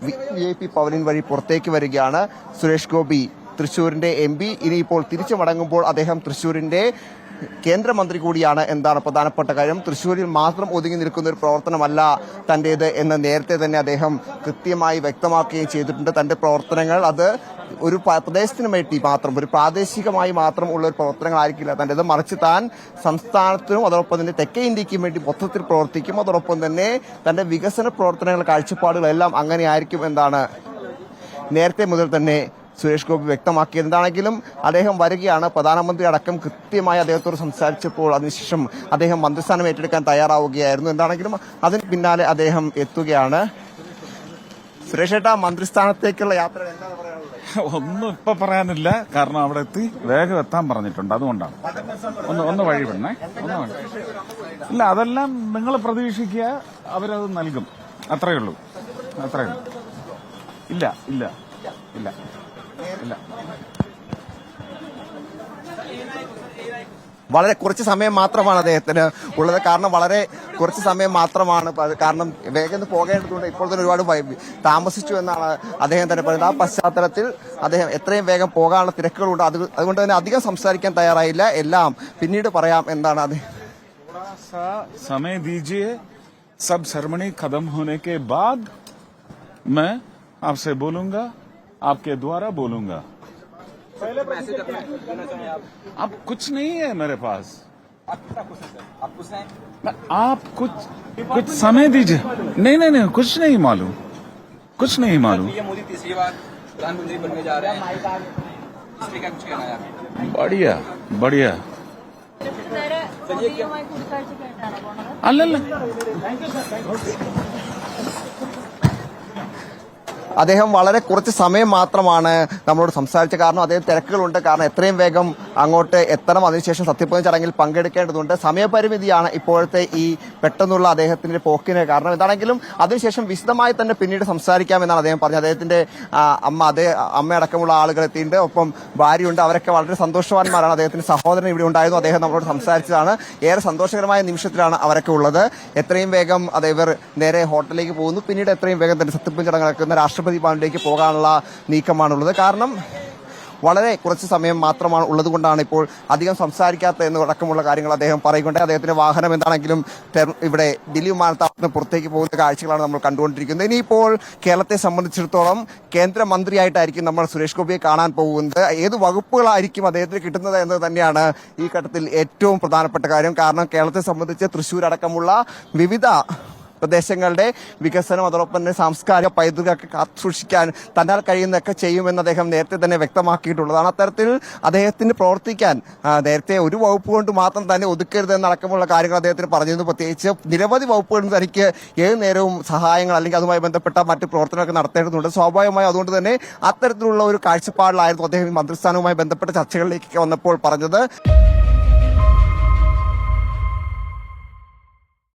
VIP പവലിൻ വഴി പുറത്തേക്ക് വരികയാണ് സുരേഷ് ഗോപി, തൃശൂരിന്റെ MP. ഇനിയിപ്പോൾ തിരിച്ചു മടങ്ങുമ്പോൾ അദ്ദേഹം തൃശൂരിന്റെ കേന്ദ്രമന്ത്രി കൂടിയാണ് എന്താണ് പ്രധാനപ്പെട്ട കാര്യം. തൃശ്ശൂരിൽ മാത്രം ഒതുങ്ങി നിൽക്കുന്ന ഒരു പ്രവർത്തനമല്ല തന്റേത് എന്ന് നേരത്തെ തന്നെ അദ്ദേഹം കൃത്യമായി വ്യക്തമാക്കുകയും ചെയ്തിട്ടുണ്ട്. തന്റെ പ്രവർത്തനങ്ങൾ അത് ഒരു പ്രദേശത്തിന് വേണ്ടി മാത്രം, ഒരു പ്രാദേശികമായി മാത്രം ഉള്ള ഒരു പ്രവർത്തനങ്ങളായിരിക്കില്ല തന്റേത്, മറിച്ച് താൻ സംസ്ഥാനത്തിനും അതോടൊപ്പം തന്നെ തെക്കേ ഇന്ത്യക്കും വേണ്ടി മൊത്തത്തിൽ പ്രവർത്തിക്കും. അതോടൊപ്പം തന്നെ തന്റെ വികസന പ്രവർത്തനങ്ങൾ, കാഴ്ചപ്പാടുകളെല്ലാം അങ്ങനെയായിരിക്കും എന്നാണ് നേരത്തെ മുതൽ തന്നെ സുരേഷ് ഗോപി വ്യക്തമാക്കിയത്. എന്താണെങ്കിലും അദ്ദേഹം വരികയാണ്. പ്രധാനമന്ത്രി അടക്കം കൃത്യമായി അദ്ദേഹത്തോട് സംസാരിച്ചപ്പോൾ അതിനുശേഷം അദ്ദേഹം മന്ത്രിസ്ഥാനം ഏറ്റെടുക്കാൻ തയ്യാറാവുകയായിരുന്നു. എന്താണെങ്കിലും അതിന് പിന്നാലെ അദ്ദേഹം എത്തുകയാണ്. സുരേഷ് ഏട്ടാ, മന്ത്രിസ്ഥാനത്തേക്കുള്ള യാത്ര എന്താണ് പറയാനുള്ളത്? ഒന്നും ഇപ്പൊ പറയാനില്ല, കാരണം അവിടെ എത്തി വേഗം എത്താൻ പറഞ്ഞിട്ടുണ്ട്. അതുകൊണ്ടാണ് ഒന്ന് വഴി പെണ്ണേ, ഇല്ല അതെല്ലാം നിങ്ങൾ പ്രതീക്ഷിക്കുക, അവരത് നൽകും. അത്രയേ ഉള്ളൂ. ഇല്ല ഇല്ല ഇല്ല ഇല്ല വളരെ കുറച്ച് സമയം മാത്രമാണ് അദ്ദേഹത്തിന് ഉള്ളത്. കാരണം വളരെ കുറച്ച് സമയം മാത്രമാണ്. കാരണം വേഗം പോകേണ്ടതുകൊണ്ട് ഇപ്പോൾ തന്നെ ഒരുപാട് താമസിച്ചു എന്നാണ് അദ്ദേഹം തന്നെ പറയുന്നത്. ആ പശ്ചാത്തലത്തിൽ അദ്ദേഹം എത്രയും വേഗം പോകാനുള്ള തിരക്കുകളുണ്ട്. അതുകൊണ്ട് തന്നെ അധികം സംസാരിക്കാൻ തയ്യാറായില്ല. എല്ലാം പിന്നീട് പറയാം എന്നാണ് അദ്ദേഹം. समय दीजिए, सब सेरेमनी खत्म होने के बाद मैं आपसे बोलूंगा, आपके द्वारा बोलूंगा. अब कुछ नहीं है मेरे पास. आप कुछ समय दीजिए. नहीं कुछ नहीं मालूम. मोदी तीसरी बार प्रधानमंत्री बनने जा रहे हैं, इसलिए क्या कुछ कहना है? बढ़िया. അല്ലല്ല, അദ്ദേഹം വളരെ കുറച്ച് സമയം മാത്രമാണ് നമ്മളോട് സംസാരിച്ചത്. കാരണം അദ്ദേഹം തിരക്കുകളുണ്ട്. കാരണം എത്രയും വേഗം അങ്ങോട്ട് എത്തണം, അതിനുശേഷം സത്യപ്രതിജ്ഞ ചടങ്ങിൽ പങ്കെടുക്കേണ്ടതുണ്ട്. സമയപരിമിതിയാണ് ഇപ്പോഴത്തെ ഈ പെട്ടെന്നുള്ള അദ്ദേഹത്തിന്റെ പോക്കിന് കാരണം. എന്താണെങ്കിലും അതിനുശേഷം വിശദമായി തന്നെ പിന്നീട് സംസാരിക്കാമെന്നാണ് അദ്ദേഹം പറഞ്ഞത്. അദ്ദേഹത്തിന്റെ അമ്മയടക്കമുള്ള ആളുകൾ എത്തിയിട്ടുണ്ട്, ഒപ്പം ഭാര്യയുണ്ട്. അവരൊക്കെ വളരെ സന്തോഷവാന്മാരാണ്. അദ്ദേഹത്തിന്റെ സഹോദരൻ ഇവിടെ ഉണ്ടായിരുന്നു, അദ്ദേഹം നമ്മളോട് സംസാരിച്ചതാണ്. ഏറെ സന്തോഷകരമായ നിമിഷത്തിലാണ് അവരൊക്കെ ഉള്ളത്. എത്രയും വേഗം ഇവർ നേരെ ഹോട്ടലിലേക്ക് പോകുന്നു. പിന്നീട് എത്രയും വേഗം തന്നെ സത്യപ്രതിജ്ഞ ചടങ്ങ് നടക്കുന്ന രാഷ്ട്രപതി ഭവനിലേക്ക് പോകാനുള്ള നീക്കമാണുള്ളത്. കാരണം വളരെ കുറച്ച് സമയം മാത്രമാണ് ഉള്ളതുകൊണ്ടാണ് ഇപ്പോൾ അധികം സംസാരിക്കാത്ത എന്ന് അടക്കമുള്ള കാര്യങ്ങൾ അദ്ദേഹം പറയുന്നുണ്ട്. അദ്ദേഹത്തിന്റെ വാഹനം എന്താണെങ്കിലും ഇവിടെ ദില്ലി വിമാനത്താവളത്തിന് പുറത്തേക്ക് പോകുന്ന കാഴ്ചകളാണ് നമ്മൾ കണ്ടുകൊണ്ടിരിക്കുന്നത്. ഇനിയിപ്പോൾ കേരളത്തെ സംബന്ധിച്ചിടത്തോളം കേന്ദ്രമന്ത്രിയായിട്ടായിരിക്കും നമ്മൾ സുരേഷ് ഗോപിയെ കാണാൻ പോകുന്നത്. ഏത് വകുപ്പുകളായിരിക്കും അദ്ദേഹത്തിന് കിട്ടുന്നത് എന്ന് തന്നെയാണ് ഈ ഘട്ടത്തിൽ ഏറ്റവും പ്രധാനപ്പെട്ട കാര്യം. കാരണം കേരളത്തെ സംബന്ധിച്ച് തൃശ്ശൂർ അടക്കമുള്ള വിവിധ പ്രദേശങ്ങളുടെ വികസനം, അതോടൊപ്പം തന്നെ സാംസ്കാരിക പൈതൃകമൊക്കെ കാത്തുസൂക്ഷിക്കാൻ തന്നാൽ കഴിയുന്നതൊക്കെ ചെയ്യുമെന്ന് അദ്ദേഹം നേരത്തെ തന്നെ വ്യക്തമാക്കിയിട്ടുള്ളതാണ്. അത്തരത്തിൽ അദ്ദേഹത്തിന് പ്രവർത്തിക്കാൻ നേരത്തെ ഒരു വകുപ്പ് കൊണ്ട് മാത്രം തന്നെ ഒതുക്കരുതെന്നടക്കമുള്ള കാര്യങ്ങൾ അദ്ദേഹത്തിന് പറഞ്ഞിരുന്നു. പ്രത്യേകിച്ച് നിരവധി വകുപ്പുകളിൽ തനിക്ക് ഏത് നേരവും സഹായങ്ങൾ അല്ലെങ്കിൽ അതുമായി ബന്ധപ്പെട്ട മറ്റ് പ്രവർത്തനങ്ങളൊക്കെ നടത്തേണ്ടതുണ്ട്. സ്വാഭാവികമായി അതുകൊണ്ട് തന്നെ അത്തരത്തിലുള്ള ഒരു കാഴ്ചപ്പാടിലായിരുന്നു അദ്ദേഹം മന്ത്രിസ്ഥാനവുമായി ബന്ധപ്പെട്ട ചർച്ചകളിലേക്ക് വന്നപ്പോൾ പറഞ്ഞത്.